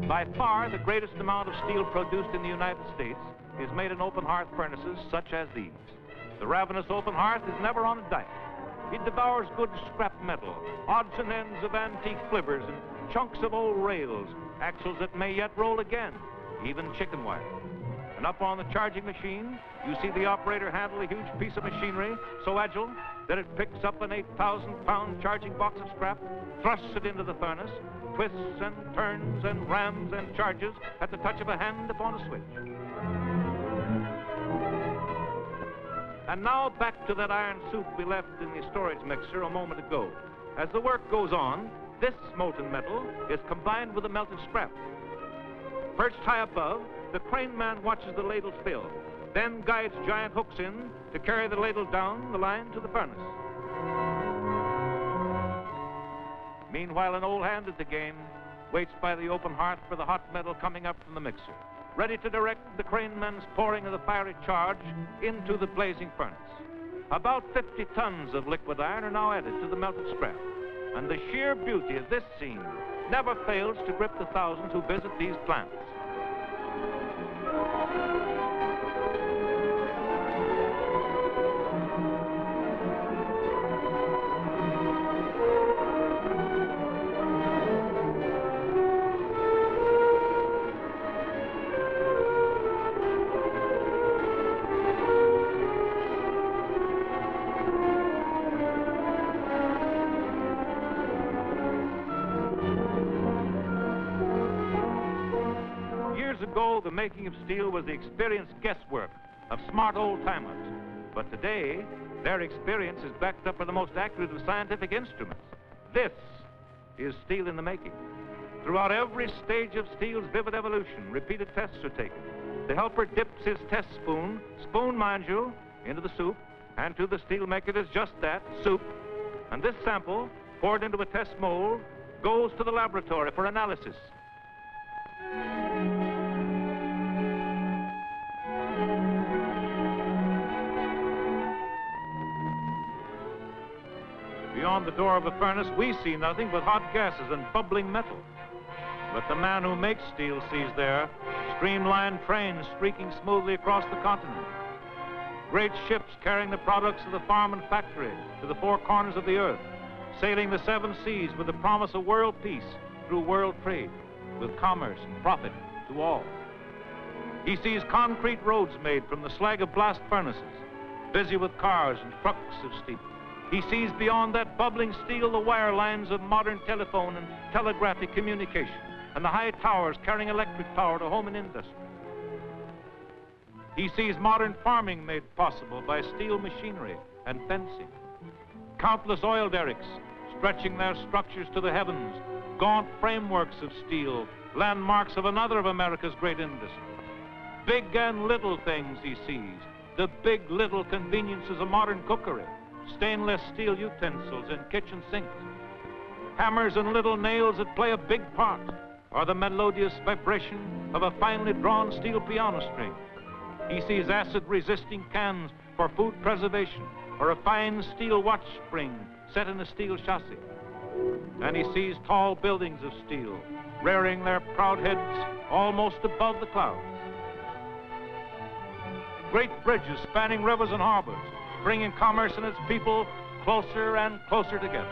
By far, the greatest amount of steel produced in the United States is made in open hearth furnaces such as these. The ravenous open hearth is never on a diet. It devours good scrap metal, odds and ends of antique flibbers and chunks of old rails, axles that may yet roll again, even chicken wire. And up on the charging machine, you see the operator handle a huge piece of machinery so agile that it picks up an 8,000-pound charging box of scrap, thrusts it into the furnace, twists and turns and rams and charges at the touch of a hand upon a switch. And now back to that iron soup we left in the storage mixer a moment ago. As the work goes on, this molten metal is combined with the melted scrap. Perched high above, the crane man watches the ladle fill, then guides giant hooks in to carry the ladle down the line to the furnace. Meanwhile, an old hand at the game waits by the open hearth for the hot metal coming up from the mixer, ready to direct the crane man's pouring of the fiery charge into the blazing furnace. About 50 tons of liquid iron are now added to the melted scrap, and the sheer beauty of this scene never fails to grip the thousands who visit these plants. Ago, the making of steel was the experienced guesswork of smart old-timers. But today, their experience is backed up by the most accurate of scientific instruments. This is steel in the making. Throughout every stage of steel's vivid evolution, repeated tests are taken. The helper dips his test spoon, mind you, into the soup, and to the steel maker it is just that, soup. And this sample, poured into a test mold, goes to the laboratory for analysis. Beyond the door of the furnace, we see nothing but hot gases and bubbling metal. But the man who makes steel sees there streamlined trains streaking smoothly across the continent. Great ships carrying the products of the farm and factory to the four corners of the earth, sailing the seven seas with the promise of world peace through world trade, with commerce and profit to all. He sees concrete roads made from the slag of blast furnaces, busy with cars and trucks of steel. He sees beyond that bubbling steel the wire lines of modern telephone and telegraphic communication, and the high towers carrying electric power to home and industry. He sees modern farming made possible by steel machinery and fencing. Countless oil derricks stretching their structures to the heavens, gaunt frameworks of steel, landmarks of another of America's great industries. Big and little things he sees, the big little conveniences of modern cookery, stainless steel utensils in kitchen sinks, hammers and little nails that play a big part, or the melodious vibration of a finely drawn steel piano string. He sees acid-resisting cans for food preservation, or a fine steel watch spring set in a steel chassis. And he sees tall buildings of steel, rearing their proud heads almost above the clouds. Great bridges spanning rivers and harbors, bringing commerce and its people closer and closer together.